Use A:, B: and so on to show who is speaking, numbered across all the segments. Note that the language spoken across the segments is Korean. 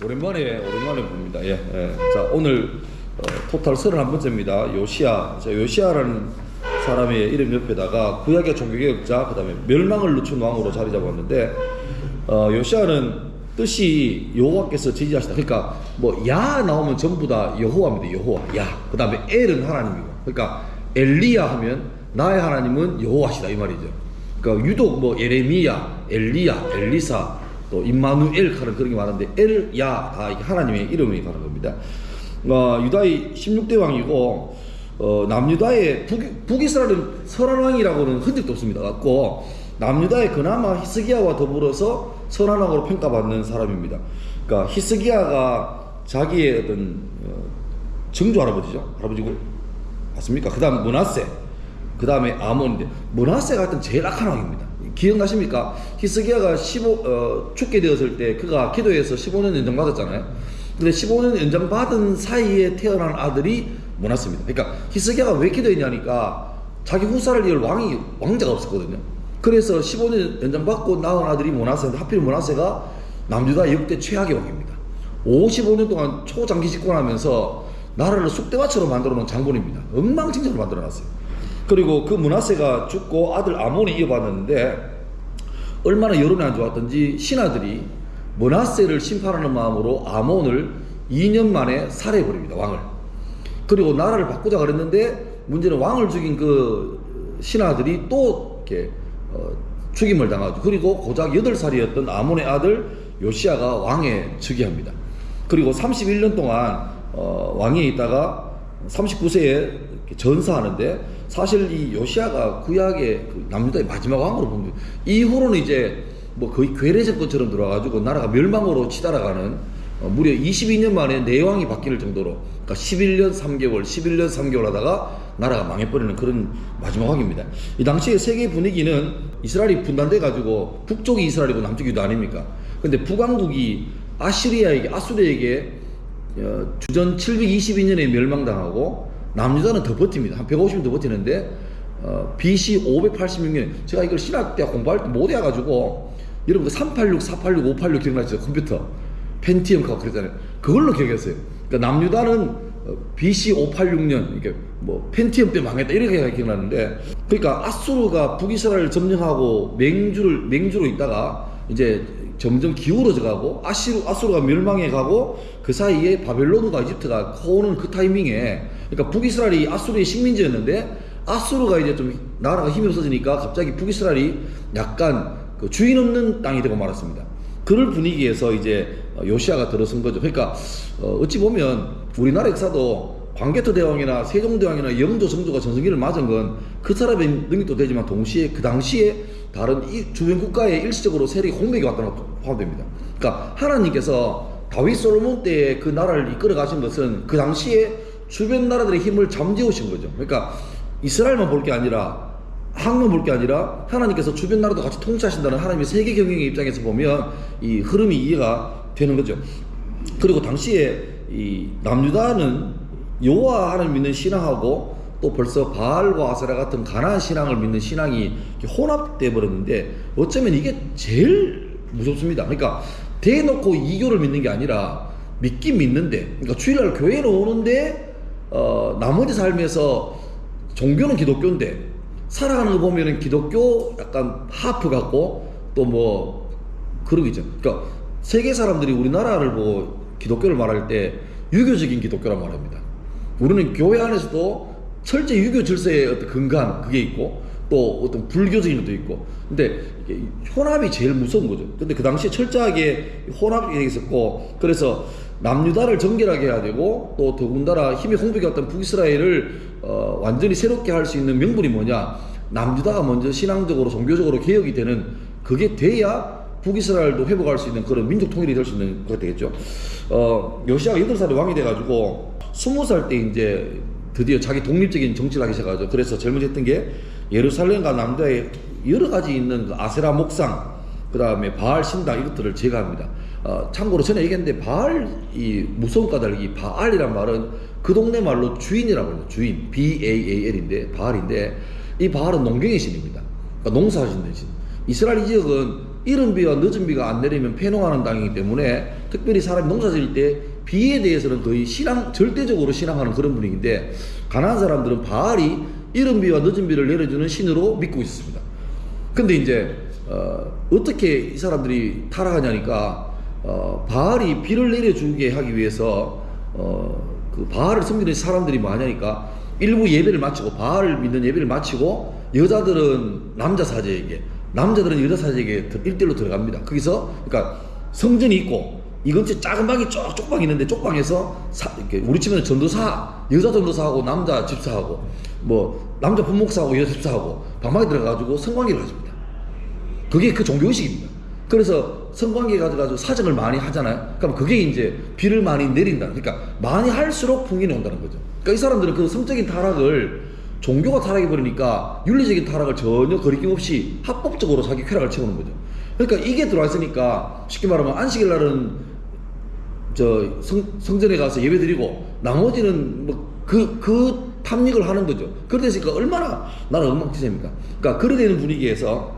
A: 오랜만에 봅니다. 예, 예. 자, 오늘 토탈 31번째입니다. 요시아라는 사람의 이름 옆에다가 구약의 종교개혁자, 그 다음에 멸망을 늦춘 왕으로 자리 잡았는데, 요시아는 뜻이 여호와께서 지지하시다. 그러니까 뭐 야 나오면 전부 다 여호와입니다. 여호와, 야. 그 다음에 엘은 하나님이고, 그러니까 엘리야 하면 나의 하나님은 여호와시다 이 말이죠. 그러니까 유독 뭐 예레미야, 엘리야, 엘리사, 또 임마누엘 하는 그런 게 많은데 엘야 다 이게 하나님의 이름이 가는 겁니다. 유다의 16대 왕이고, 남유다의 북이스라엘은 선한 왕이라고는 흔적도 없습니다. 갖고 남유다의 그나마 히스기야와 더불어서 선한 왕으로 평가받는 사람입니다. 그러니까 히스기야가 자기의 어떤 증조 할아버지고 맞습니까? 그 다음 므낫세, 그 다음에 아몬인데 므낫세가 하여튼 제일 악한 왕입니다. 기억나십니까? 히스기야가 죽게 되었을 때 그가 기도해서 15년 연장 받았잖아요. 근데 15년 연장 받은 사이에 태어난 아들이 므낫세입니다. 그러니까 히스기야가 왜 기도했냐니까 자기 후사를 이을 왕자가 없었거든요. 그래서 15년 연장 받고 낳은 아들이 므낫세인데 하필 므낫세가 남유다 역대 최악의 왕입니다. 55년 동안 초장기 집권하면서 나라를 쑥대밭으로 만들어 놓은 장군입니다. 엉망진창으로 만들어 놨어요. 그리고 그 므낫세가 죽고 아들 아몬이 이어받았는데 얼마나 여론이 안 좋았던지 신하들이 므낫세를 심판하는 마음으로 아몬을 2년 만에 살해해버립니다. 왕을. 그리고 나라를 바꾸자 그랬는데 문제는 왕을 죽인 그 신하들이 또 이렇게 죽임을 당하죠. 그리고 고작 8살이었던 아몬의 아들 요시아가 왕에 즉위합니다. 그리고 31년 동안 왕위에 있다가 39세에 전사하는데, 사실 이 요시아가 구약의 그 남유다의 마지막 왕으로 봅니다. 이후로는 이제 뭐 거의 괴뢰 정권처럼 들어와가지고 나라가 멸망으로 치달아가는, 무려 22년 만에 내왕이 바뀔 정도로, 그러니까 11년 3개월 하다가 나라가 망해버리는 그런 마지막 왕입니다. 이 당시에 세계 분위기는 이스라엘이 분단돼가지고 북쪽이 이스라엘이고 남쪽이 유다 아닙니까? 근데 북왕국이 아수리아에게 주전 722년에 멸망당하고 남유다는 더 버팁니다. 한 150년 더 버티는데 BC 586년, 제가 이걸 신학대 공부할 때 못 해가지고, 여러분 그 386, 486, 586 기억나시죠? 컴퓨터 펜티엄 하고 그랬잖아요. 그걸로 기억했어요. 그러니까 남유다는 BC 586년 이게 뭐 펜티엄 때 망했다 이렇게 기억나는데, 그러니까 아수르가 북이스라엘을 점령하고 맹주로 있다가 이제 점점 기울어져 가고 아수르가 멸망해 가고, 그 사이에 바벨론과 이집트가 커오는 그 타이밍에, 그러니까 북이스라엘이 아수르의 식민지였는데 아수르가 이제 좀 나라가 힘이 없어지니까 갑자기 북이스라엘이 약간 그 주인 없는 땅이 되고 말았습니다. 그럴 분위기에서 이제 요시아가 들어선 거죠. 그러니까 어찌 보면 우리나라 역사도 광개토 대왕이나 세종대왕이나 영조, 성조가 전성기를 맞은 건 그 사람의 능력도 되지만 동시에 그 당시에 다른 주변 국가에 일시적으로 세력이 홍백이 왔다는 것도 포함됩니다. 그러니까 하나님께서 다윗 솔로몬 때에 그 나라를 이끌어 가신 것은 그 당시에 주변 나라들의 힘을 잠재우신 거죠. 그러니까 이스라엘만 볼 게 아니라, 한국만 볼 게 아니라 하나님께서 주변 나라도 같이 통치하신다는 하나님의 세계 경영의 입장에서 보면 이 흐름이 이해가 되는 거죠. 그리고 당시에 이 남유다는 여호와 하나님 믿는 신앙하고 또 벌써 바알과 아세라 같은 가나안 신앙을 믿는 신앙이 혼합돼 버렸는데, 어쩌면 이게 제일 무섭습니다. 그러니까 대놓고 이교를 믿는 게 아니라 믿긴 믿는데, 그러니까 주일날 교회는 오는데 나머지 삶에서 종교는 기독교인데 살아가는 거 보면은 기독교 약간 하프 같고 또 뭐 그런 게 있죠. 그러니까 세계 사람들이 우리나라를 보고 기독교를 말할 때 유교적인 기독교란 말합니다. 우리는 교회 안에서도 철저히 유교 질서의 어떤 근간 그게 있고 또 어떤 불교적인 것도 있고, 근데 이게 혼합이 제일 무서운 거죠. 근데 그 당시에 철저하게 혼합이 되어 있었고, 그래서 남유다를 정결하게 해야 되고, 또 더군다나 힘이 홍백이 왔던 북이스라엘을 완전히 새롭게 할 수 있는 명분이 뭐냐, 남유다가 먼저 신앙적으로 종교적으로 개혁이 되는, 그게 돼야 북이스라엘도 회복할 수 있는 그런 민족 통일이 될 수 있는 그게 되겠죠. 요시아가 8살에 왕이 돼가지고 20살 때 이제 드디어 자기 독립적인 정치를 하기 시작하죠. 그래서 제일 먼저 했던 게 예루살렘과 남유다에 여러 가지 있는 그 아세라 목상, 그 다음에 바알 신당 이것들을 제거합니다. 참고로 전에 얘기했는데 바알, 이 무서운 까닭이 바알이란 말은 그 동네 말로 주인이라고 해요. 주인, BAAL인데 바알인데, 이 바알은 농경의 신입니다. 그러니까 농사하시는 신. 이스라엘 이 지역은 이른 비와 늦은 비가 안 내리면 패농하는 땅이기 때문에 특별히 사람이 농사 지을 때 비에 대해서는 거의 절대적으로 신앙하는 그런 분위기인데, 가나안 사람들은 바알이 이른 비와 늦은 비를 내려주는 신으로 믿고 있습니다. 근데 이제 어떻게 이 사람들이 타락하냐니까, 바알이 비를 내려주게 하기 위해서 그 바알을 섬기는 사람들이 뭐하냐니까, 일부 예배를 마치고, 바알을 믿는 예배를 마치고, 여자들은 남자 사제에게, 남자들은 여자 사제에게 일대일로 들어갑니다. 거기서 그러니까 성전이 있고 이 근처에 작은 방이 쪽방이 있는데, 쪽방에서 우리 집에는 전도사, 여자 전도사하고 남자 집사하고 뭐 남자 분목사하고 여자 집사하고 방방에 들어가가지고 성관계를 가집니다. 그게 그 종교의식입니다. 그래서 성관계 가지고 사정을 많이 하잖아요. 그럼 그게 이제 비를 많이 내린다. 그러니까 많이 할수록 풍년이 온다는 거죠. 그러니까 이 사람들은 그 성적인 타락을, 종교가 타락해버리니까 윤리적인 타락을 전혀 거리낌 없이 합법적으로 자기 쾌락을 채우는 거죠. 그러니까 이게 들어와 있으니까 쉽게 말하면 안식일 날은 성전에 가서 예배 드리고 나머지는 뭐 그 탐닉을 하는 거죠. 그러다 보니까 얼마나 나는 엉망진창입니까? 그러니까 그래 되는 분위기에서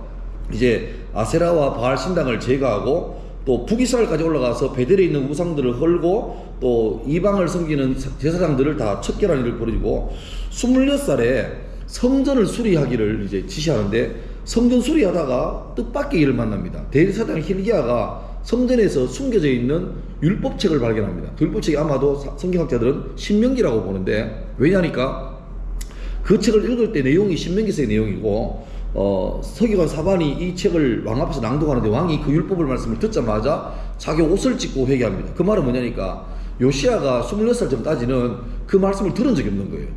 A: 이제 아세라와 바알 신당을 제거하고 또 북이스라엘까지 올라가서 베델에 있는 우상들을 헐고 또 이방을 섬기는 제사장들을 다 척결하는 일을 벌이고 26살에 성전을 수리하기를 이제 지시하는데, 성전 수리하다가 뜻밖의 일을 만납니다. 대제사장 hil기야가 성전에서 숨겨져 있는 율법책을 발견합니다. 그 율법책이 아마도 성경학자들은 신명기라고 보는데, 왜냐니까 그 책을 읽을 때 내용이 신명기서의 내용이고, 서기관 사반이 이 책을 왕 앞에서 낭독하는데 왕이 그 율법을 말씀을 듣자마자 자기 옷을 찢고 회개합니다. 그 말은 뭐냐니까, 요시야가 26살쯤 따지는 그 말씀을 들은 적이 없는 거예요.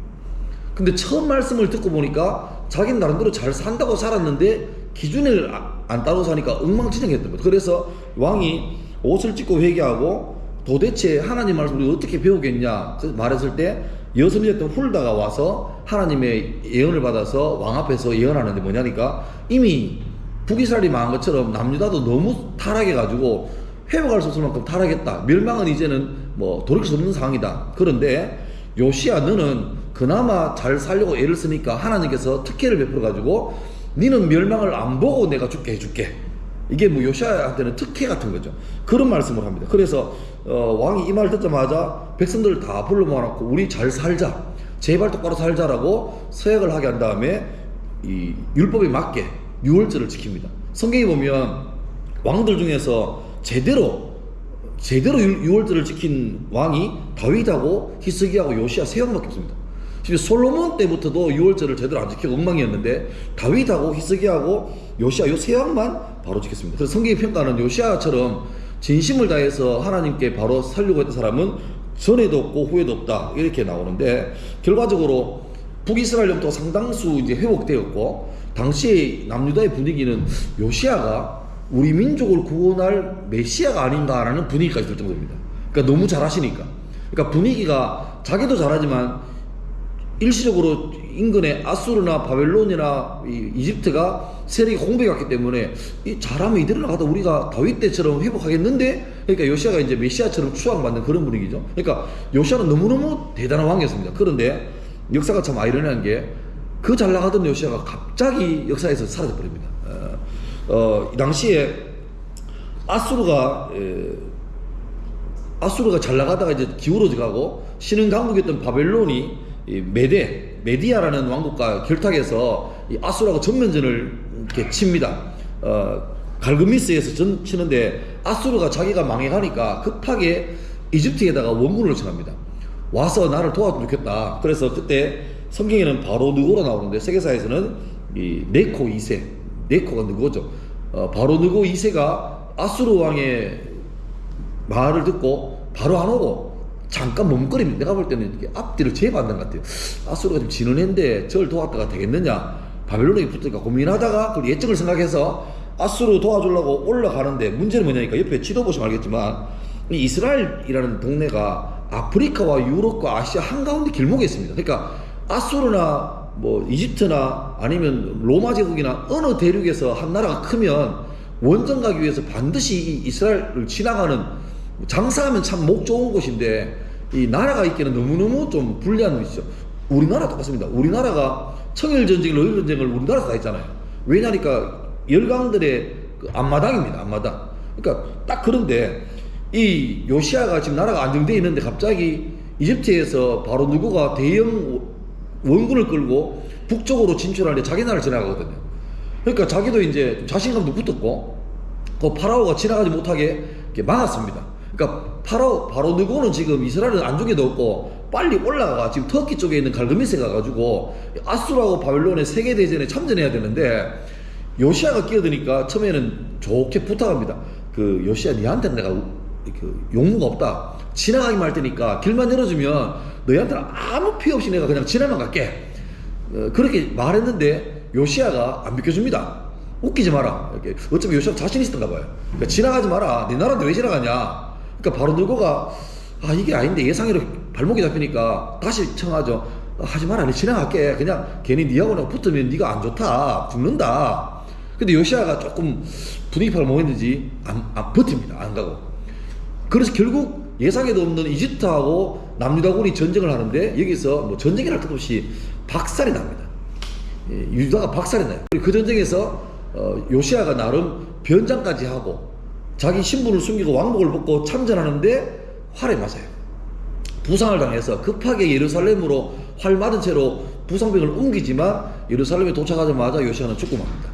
A: 근데 처음 말씀을 듣고 보니까 자기는 나름대로 잘 산다고 살았는데 기준을 안 따르고 사니까 엉망진창했던 거죠. 그래서 왕이 옷을 찢고 회개하고, 도대체 하나님 말씀을 우리가 어떻게 배우겠냐 말했을 때, 여성이었던 훌다가 와서 하나님의 예언을 받아서 왕 앞에서 예언하는데 뭐냐니까, 이미 북이스라엘이 망한 것처럼 남유다도 너무 타락해가지고 회복할 수 없을 만큼 타락했다. 멸망은 이제는 뭐 돌이킬 수 없는 상황이다. 그런데 요시야, 너는 그나마 잘 살려고 애를 쓰니까 하나님께서 특혜를 베풀어가지고 니는 멸망을 안 보고 내가 죽게 해줄게. 이게 뭐 요시야한테는 특혜 같은 거죠. 그런 말씀을 합니다. 그래서 왕이 이 말 듣자마자 백성들을 다 불러 모아놓고 우리 잘 살자, 제발 똑바로 살자라고 서약을 하게 한 다음에 이 율법에 맞게 유월절을 지킵니다. 성경에 보면 왕들 중에서 제대로 유월절을 지킨 왕이 다윗하고 히스기야하고 요시야 세 왕밖에 없습니다. 솔로몬 때부터도 유월절을 제대로 안 지키고 엉망이었는데, 다윗하고 히스기야하고 요시야 요 세 왕만 바로 지켰습니다. 그래서 성경이 평가하는 요시야처럼 진심을 다해서 하나님께 바로 살려고 했던 사람은 전에도 없고 후에도 없다, 이렇게 나오는데, 결과적으로 북이스라엘 영토가 상당수 이제 회복되었고, 당시의 남유다의 분위기는 요시야가 우리 민족을 구원할 메시아가 아닌가라는 분위기까지 들 정도입니다. 그러니까 너무 잘하시니까. 그러니까 분위기가, 자기도 잘하지만 일시적으로 인근에 아수르나 바벨론이나 이집트가 세력이 공백했기 때문에 잘하면 이대로 나가다 우리가 다윗 때처럼 회복하겠는데, 그러니까 요시야가 이제 메시아처럼 추앙받는 그런 분위기죠. 그러니까 요시야는 너무너무 대단한 왕이었습니다. 그런데 역사가 참 아이러니한 게, 그 잘 나가던 요시야가 갑자기 역사에서 사라져 버립니다. 이 당시에 아수르가 잘 나가다가 이제 기울어져 가고, 신흥 강국이었던 바벨론이 메디아라는 왕국과 결탁해서 이 아수르하고 전면전을 이렇게 칩니다. 갈그미스에서 치는데 아수르가 자기가 망해가니까 급하게 이집트에다가 원군을 청합니다. 와서 나를 도와주면 좋겠다. 그래서 그때 성경에는 바로 느고로 나오는데, 세계사에서는 이 네코 2세, 네코가 느고죠. 바로 느고 2세가 아수르 왕의 말을 듣고 바로 안 오고 잠깐 머뭇거립니다. 내가 볼 때는 앞뒤를 재봤는 것 같아요. 아수르가 좀 지는 애인데 저를 도왔다가 되겠느냐, 바벨론에 붙으니까 고민하다가 그 예정을 생각해서 아수르 도와주려고 올라가는데, 문제는 뭐냐니까, 옆에 지도 보시면 알겠지만 이 이스라엘이라는 동네가 아프리카와 유럽과 아시아 한가운데 길목에 있습니다. 그러니까 아수르나 뭐 이집트나 아니면 로마 제국이나 어느 대륙에서 한 나라가 크면 원정 가기 위해서 반드시 이 이스라엘을 지나가는, 장사하면 참 목 좋은 곳인데 이 나라가 있기는 너무너무 좀 불리한 곳이죠. 우리나라 똑같습니다. 우리나라가 청일전쟁, 러일전쟁을 우리나라에서 다 했잖아요. 왜냐니까 열강들의 그 앞마당입니다. 앞마당. 그러니까 딱 그런데 이 요시아가 지금 나라가 안정되어 있는데 갑자기 이집트에서 바로 누구가 대형 원군을 끌고 북쪽으로 진출하는데 자기 나라를 지나가거든요. 그러니까 자기도 이제 자신감도 붙었고 그 파라오가 지나가지 못하게 이렇게 막았습니다. 그러니까 바로 누구는 지금 이스라엘은 안중에 넣었고 빨리 올라가 지금 터키 쪽에 있는 갈그미스에 가가지고 아수르하고 바벨론의 세계대전에 참전해야 되는데 요시아가 끼어드니까 처음에는 좋게 부탁합니다. 그 요시아 니한테는 내가 그 용무가 없다. 지나가기만 할 테니까 길만 열어주면 너희한테는 아무 피해 없이 내가 그냥 지나만 갈게. 그렇게 말했는데 요시아가 안 비켜줍니다. 웃기지 마라. 이렇게 어차피 요시아 자신 있었던가 봐요. 그러니까 지나가지 마라. 네 나라인데 왜 지나가냐. 그러니까 바로 누구가 이게 아닌데 예상외로 발목이 잡히니까 다시 청하죠. 하지 마라. 내 지나갈게. 그냥 괜히 니하고 내가 붙으면 니가 안 좋다. 죽는다. 근데 요시아가 조금 분위기 파를 뭐했는지 안 버팁니다. 안 가고. 그래서 결국 예상에도 없는 이집트하고 남유다군이 전쟁을 하는데 여기서 뭐 전쟁이랄 것 없이 박살이 납니다. 유다가 박살이 나요. 그리고 그 전쟁에서 요시아가 나름 변장까지 하고 자기 신분을 숨기고 왕복을 벗고 참전하는데 활에 맞아요. 부상을 당해서 급하게 예루살렘으로 활 맞은 채로 부상병을 옮기지만 예루살렘에 도착하자마자 요시아는 죽고 맙니다.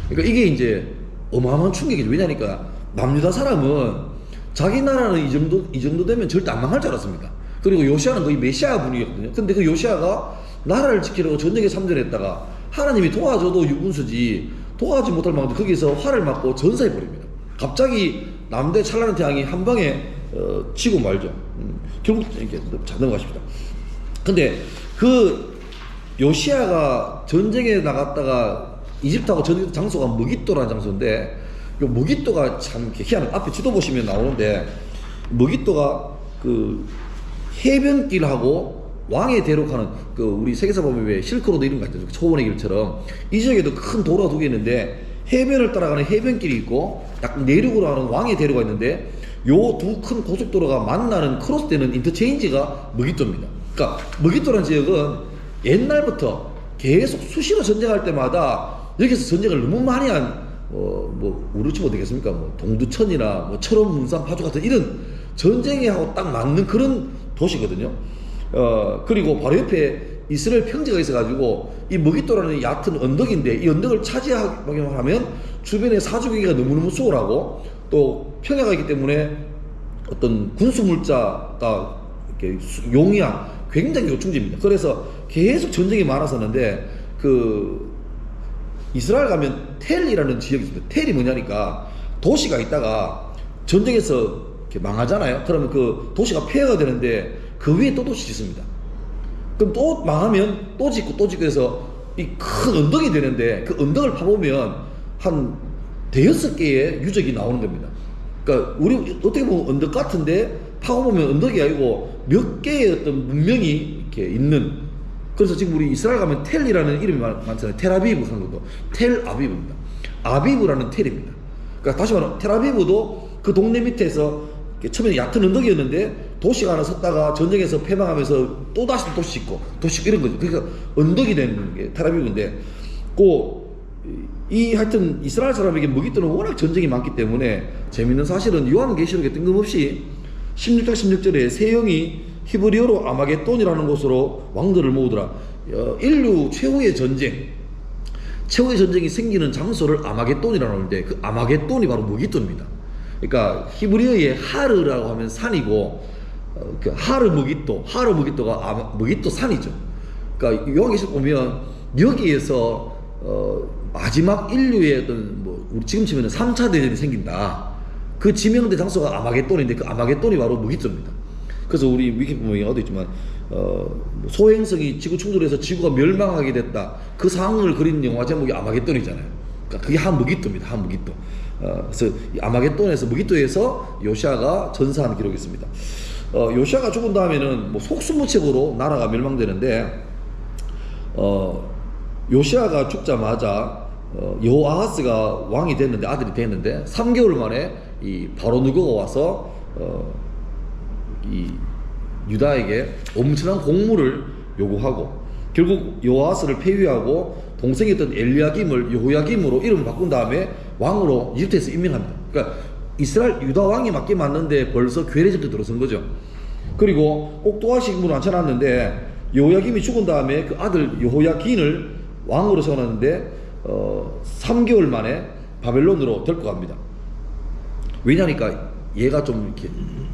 A: 그러니까 이게 이제 어마어마한 충격이죠. 왜냐니까 남유다 사람은 자기 나라는 이 정도 되면 절대 안 망할 줄 알았습니다. 그리고 요시아는 거의 메시아 분이거든요. 근데 그 요시아가 나라를 지키려고 전쟁에 참전했다가 하나님이 도와줘도 유분수지 도와주지 못할 망정 거기서 활을 맞고 전사해버립니다. 갑자기 남대 찬란한 태양이 한 방에 치고 말죠. 결국 이렇게 잘 넘어가십니다. 근데 그 요시아가 전쟁에 나갔다가 이집트하고 전쟁 장소가 무깃도라는 장소인데 요 무깃도가 참 희한한 앞에 지도 보시면 나오는데 무깃도가 그 해변길하고 왕의 대륙하는 그 우리 세계사 보면 왜 실크로드 이런 거 있죠. 초원의 길처럼 이 지역에도 큰 도로가 두 개 있는데 해변을 따라가는 해변길이 있고 약 내륙으로 하는 왕의 대륙가 있는데 요 두 큰 고속도로가 만나는 크로스되는 인터체인지가 무깃도입니다. 그러니까 무깃도라는 지역은 옛날부터 계속 수시로 전쟁할 때마다 여기서 전쟁을 너무 많이 한 우리 치면 어떻겠습니까? 뭐 동두천이나 뭐 철원, 문산, 파주 같은 이런 전쟁에 하고 딱 맞는 그런 도시거든요. 그리고 바로 옆에 이스라엘 평지가 있어가지고 이 무깃도라는 얕은 언덕인데 이 언덕을 차지하기만 하면 주변에 사주기가 너무너무 수월하고 또 평야가 있기 때문에 어떤 군수물자가 이렇게 용이한 굉장히 요충지입니다. 그래서 계속 전쟁이 많았었는데 그 이스라엘 가면 텔이라는 지역이 있습니다. 텔이 뭐냐니까 도시가 있다가 전쟁에서 이렇게 망하잖아요. 그러면 그 도시가 폐허가 되는데 그 위에 또 도시 짓습니다. 그럼 또 망하면 또 짓고 또 짓고 해서 이 큰 언덕이 되는데 그 언덕을 파보면 한 대여섯 개의 유적이 나오는 겁니다. 그러니까 우리 어떻게 보면 언덕 같은데 파고보면 언덕이 아니고 몇 개의 어떤 문명이 이렇게 있는. 그래서 지금 우리 이스라엘 가면 텔이라는 이름이 많잖아요. 텔아비브 한국도 텔아비브입니다. 아비브라는 텔입니다. 그러니까 다시 말하면 텔아비브도 그 동네 밑에서 처음에 얕은 언덕이었는데 도시가 하나 섰다가 전쟁에서 패망하면서 또 다시 도시 짓고 이런 거죠. 그러니까 언덕이 되는 게 텔아비브인데 이 하여튼 이스라엘 사람에게 무깃도는 워낙 전쟁이 많기 때문에 재밌는 사실은 요한계시록에 뜬금없이 16장 16절에 세 영이 히브리어로 아마겟돈이라는 곳으로 왕들을 모으더라. 인류 최후의 전쟁이 생기는 장소를 아마겟돈이라고 하는데 그 아마겟돈이 바로 무깃도입니다. 그러니까 히브리어의 하르라고 하면 산이고 그 하르 무깃도가 무깃도 산이죠. 그러니까 요한계시록 보면 여기에서 마지막 인류의 어떤 우리 지금 치면 3차 대전이 생긴다. 그 지명된 장소가 아마겟돈인데 그 아마겟돈이 바로 무깃도입니다. 그래서 우리 위키피디아 영화도 있지만 소행성이 지구 충돌해서 지구가 멸망하게 됐다. 그 상황을 그린 영화 제목이 아마겟돈이잖아요. 그러니까 그게 한 무깃도입니다. 한 무깃도. 그래서 이 아마겟돈에서 무깃도에서 요시아가 전사한 기록이 있습니다. 요시아가 죽은 다음에는 속수무책으로 나라가 멸망되는데 요시아가 죽자마자 여호아하스가 왕이 됐는데 아들이 됐는데 3개월 만에 이 바로 누고가 와서 이 유다에게 엄청난 공물을 요구하고 결국 여호아스를 폐위하고 동생이었던 엘리야김을 여호야김으로 이름을 바꾼 다음에 왕으로 이집트에서 임명합니다. 그러니까 이스라엘 유다 왕이 맞게 맞는데 벌써 괴뢰집도 들어선 거죠. 그리고 꼭두가시 인물을 앉혀놨는데 여호야김이 죽은 다음에 그 아들 여호야긴을 왕으로 세워놨는데 3개월 만에 바벨론으로 데리고 갑니다. 왜냐니까 얘가 좀 이렇게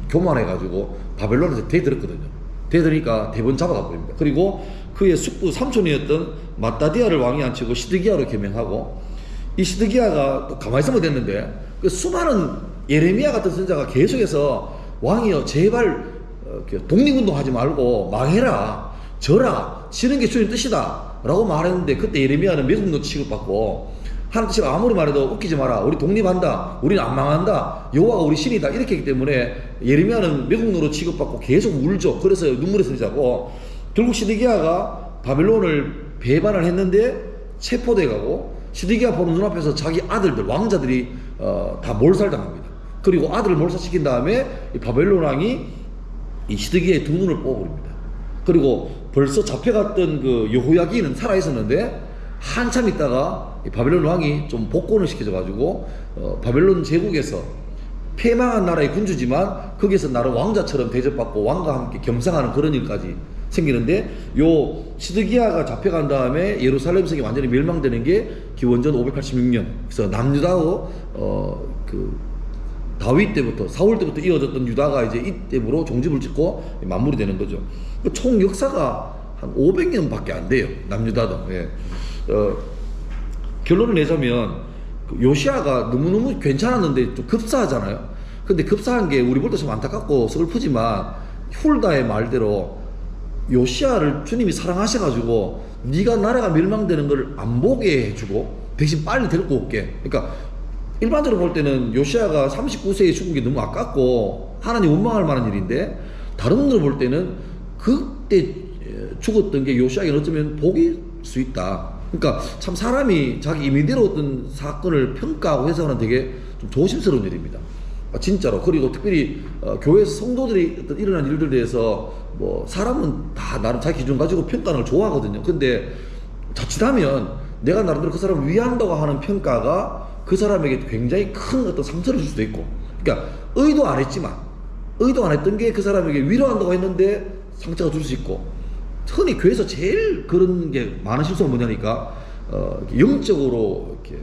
A: 교만해가지고 바벨론에서 대들었거든요. 대들으니까 대번 잡아가 버립니다. 그리고 그의 숙부 삼촌이었던 마따디아를 왕이 앉히고 시드기야로 개명하고, 이 시드기야가 또 가만히 있으면 됐는데 그 수많은 예레미야 같은 선자가 계속해서 왕이여 제발 독립운동 하지 말고 망해라, 져라, 지는 게 주님 뜻이다 라고 말했는데, 그때 예레미야는 매국노 취급받고 하나님 뜻이 아무리 말해도 웃기지 마라, 우리 독립한다, 우리는 안 망한다, 여호와가 우리 신이다 이렇게 했기 때문에 예레미야는 매국노로 취급받고 계속 울죠. 그래서 눈물의 선지자고, 결국 시드기야가 바벨론을 배반을 했는데 체포돼 가고, 시드기야 보는 눈앞에서 자기 아들들 왕자들이 다 몰살당합니다. 그리고 아들을 몰살시킨 다음에 이 바벨론 왕이 이 시드기야의 두 눈을 뽑아버립니다. 그리고 벌써 잡혀갔던 그 여호야긴은 살아있었는데 한참 있다가 이 바벨론 왕이 좀 복권을 시켜줘가지고 바벨론 제국에서 패망한 나라의 군주지만 거기에서 나름 왕자처럼 대접받고 왕과 함께 겸상하는 그런 일까지 생기는데, 요 시드기야가 잡혀간 다음에 예루살렘 성이 완전히 멸망되는 게 기원전 586년. 그래서 남유다의 그 다윗 때부터, 사울 때부터 이어졌던 유다가 이제 이때부로 종집을 짓고 마무리되는 거죠. 총 역사가 한 500년밖에 안 돼요, 남유다도. 예. 결론을 내자면 요시아가 너무너무 괜찮았는데 좀 급사하잖아요. 근데 급사한 게 우리 볼 때 좀 안타깝고 슬프지만, 훌다의 말대로 요시아를 주님이 사랑하셔가지고 네가 나라가 멸망되는 걸 안 보게 해주고 대신 빨리 데리고 올게. 그러니까 일반적으로 볼 때는 요시아가 39세에 죽은 게 너무 아깝고 하나님 원망할 만한 일인데, 다른 분들 볼 때는 그때 죽었던 게 요시아에게는 어쩌면 복일 수 있다. 그러니까 참 사람이 자기 임의대로 어떤 사건을 평가하고 해석하는 되게 좀 조심스러운 일입니다. 진짜로. 그리고 특별히 교회에서 성도들이 어떤 일어난 일들에 대해서 뭐 사람은 다 나름 자기 기준 가지고 평가하는 걸 좋아하거든요. 근데 자칫하면 내가 나름대로 그 사람을 위한다고 하는 평가가 그 사람에게 굉장히 큰 어떤 상처를 줄 수도 있고, 그러니까 의도 안 했지만, 의도 안 했던 게 그 사람에게 위로한다고 했는데 상처가 줄 수 있고, 흔히 교회에서 제일 그런 게 많은 실수가 뭐냐니까 영적으로 이렇게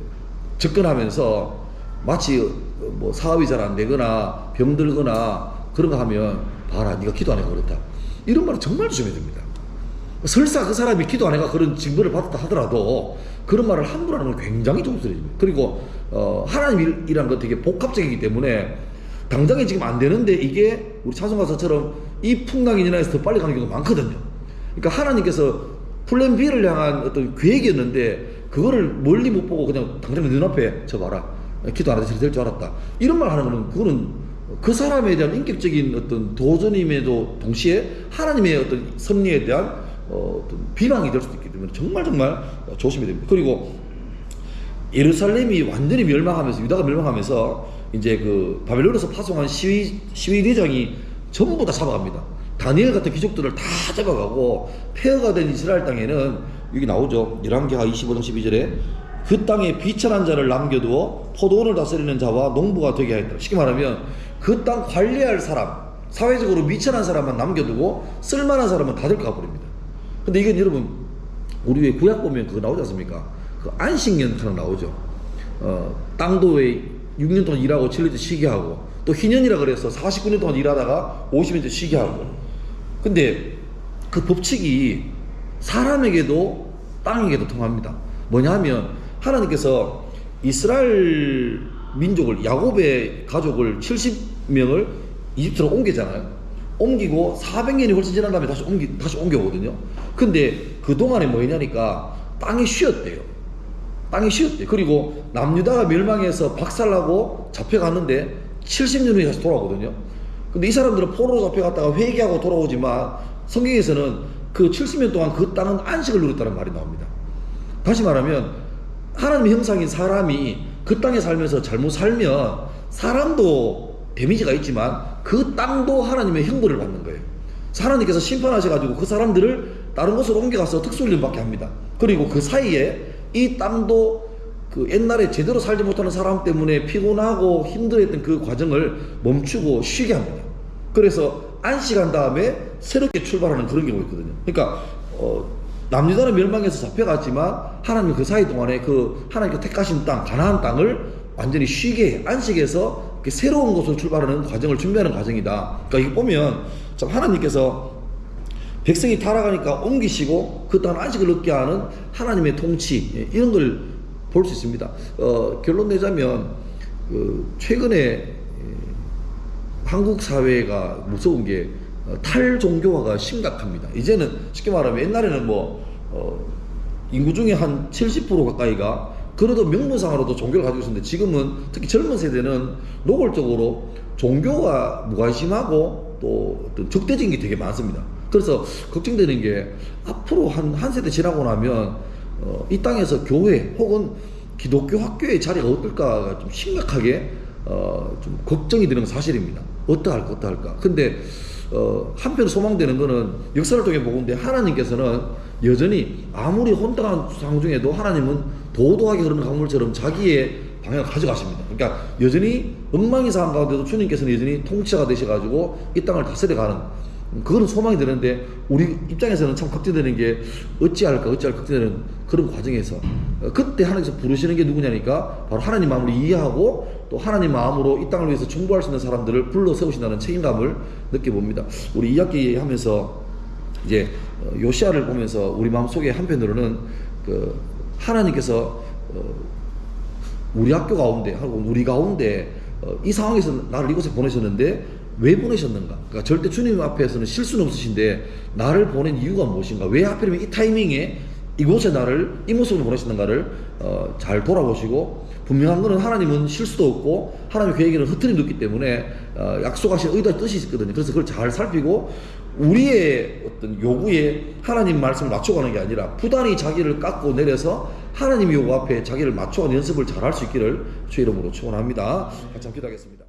A: 접근하면서 마치 뭐 사업이 잘 안 되거나 병들거나 그런 거 하면 봐라 네가 기도 안 해가 그렇다, 이런 말은 정말 조심해야 됩니다. 설사 그 사람이 기도 안 해가 그런 징벌을 받았다 하더라도 그런 말을 함부로 하는 건 굉장히 조심스러워집니다. 그리고 하나님 일이라는 건 되게 복합적이기 때문에 당장에 지금 안 되는데 이게 우리 차송가사처럼 이 풍랑이 지나서 더 빨리 가는 경우가 많거든요. 그러니까 하나님께서 플랜 B를 향한 어떤 계획이었는데 그거를 멀리 못 보고 그냥 당장 내 눈앞에 저 봐라, 기도 안 해도 될 줄 알았다, 이런 말 하는 거는 그거는 그 사람에 대한 인격적인 어떤 도전임에도 동시에 하나님의 어떤 섭리에 대한 어떤 비방이 될 수도 있기 때문에 정말 조심해야 됩니다. 그리고 예루살렘이 완전히 멸망하면서, 유다가 멸망하면서 이제 그 바벨론에서 파송한 시위대장이 전부 다 잡아갑니다. 다니엘 같은 귀족들을 다 잡아가고 폐허가 된 이스라엘 땅에는 여기 나오죠. 열왕기하 25장 12절에 그 땅에 비천한 자를 남겨두어 포도원을 다스리는 자와 농부가 되게 하였다. 쉽게 말하면 그 땅 관리할 사람, 사회적으로 미천한 사람만 남겨두고 쓸만한 사람은 다 데리고 가버립니다. 근데 이건 여러분 우리 왜 구약 보면 그거 나오지 않습니까? 그 안식년 하나 나오죠. 땅도 왜 6년 동안 일하고 7년째 쉬게 하고, 또 희년이라 그래서 49년 동안 일하다가 50년째 쉬게 하고. 근데 그 법칙이 사람에게도 땅에게도 통합니다. 뭐냐 하면 하나님께서 이스라엘 민족을, 야곱의 가족을 70명을 이집트로 옮기잖아요. 옮기고 400년이 훨씬 지난 다음에 다시 옮겨오거든요. 근데 그동안에 뭐냐니까 땅이 쉬었대요. 땅이 쉬었대요. 그리고 남유다가 멸망해서 박살나고 잡혀갔는데 70년 후에 다시 돌아오거든요. 근데 이 사람들은 포로로 잡혀갔다가 회개하고 돌아오지만 성경에서는 그 70년 동안 그 땅은 안식을 누렸다는 말이 나옵니다. 다시 말하면 하나님의 형상인 사람이 그 땅에 살면서 잘못 살면 사람도 데미지가 있지만 그 땅도 하나님의 형벌을 받는 거예요. 하나님께서 심판하셔가지고 그 사람들을 다른 곳으로 옮겨가서 특수훈련 받게 합니다. 그리고 그 사이에 이 땅도 그 옛날에 제대로 살지 못하는 사람 때문에 피곤하고 힘들었던 그 과정을 멈추고 쉬게 합니다. 그래서 안식한 다음에 새롭게 출발하는 그런 경우가 있거든요. 그러니까 남유다는 멸망해서 잡혀갔지만 하나님 그 사이 동안에 그 하나님께 택하신 땅 가나안 땅을 완전히 쉬게 안식해서 새로운 곳으로 출발하는 과정을 준비하는 과정이다. 그러니까 이거 보면 참 하나님께서 백성이 타락하니까 옮기시고 그 땅 안식을 얻게 하는 하나님의 통치 이런 걸 볼 수 있습니다. 결론 내자면 최근에 한국 사회가 무서운 게 탈종교화가 심각합니다. 이제는 쉽게 말하면 옛날에는 인구 중에 한 70% 가까이가 그래도 명분상으로도 종교를 가지고 있었는데 지금은 특히 젊은 세대는 노골적으로 종교가 무관심하고 또 어떤 적대적인 게 되게 많습니다. 그래서 걱정되는 게 앞으로 한 세대 지나고 나면 이 땅에서 교회 혹은 기독교 학교의 자리가 어떨까가 좀 심각하게 좀 걱정이 되는 건 사실입니다. 어떡할까. 근데 한편 소망되는 거는 역사를 통해 보건데 하나님께서는 여전히 아무리 혼탁한 상황 중에도 하나님은 도도하게 흐르는 강물처럼 자기의 방향을 가져가십니다. 그러니까 여전히 엉망이 상황 가운데도 주님께서는 여전히 통치자가 되셔가지고 이 땅을 다스려가는 그거는 소망이 되는데 우리 입장에서는 참 걱정되는 게 어찌할까 걱정되는 그런 과정에서 그때 하나님께서 부르시는 게 누구냐니까 바로 하나님 마음을 이해하고 또 하나님 마음으로 이 땅을 위해서 충고할 수 있는 사람들을 불러 세우신다는 책임감을 느껴봅니다. 우리 2학기 하면서 이제 요시야를 보면서 우리 마음속에 한편으로는 하나님께서 우리 학교 가운데 하고 우리 가운데 이 상황에서 나를 이곳에 보내셨는데 왜 보내셨는가? 그러니까 절대 주님 앞에서는 실수는 없으신데 나를 보낸 이유가 무엇인가? 왜 하필이면 이 타이밍에 이곳에 나를 이 모습으로 보내셨는가를 잘 돌아보시고 분명한 것은 하나님은 실수도 없고 하나님의 계획에는 흐트림도 없기 때문에 약속하신 의도와 뜻이 있거든요. 그래서 그걸 잘 살피고 우리의 어떤 요구에 하나님 말씀을 맞춰가는 게 아니라 부단히 자기를 깎고 내려서 하나님 요구 앞에 자기를 맞춰가는 연습을 잘 할 수 있기를 주의 이름으로 축원합니다. 같이 함께 기도하겠습니다.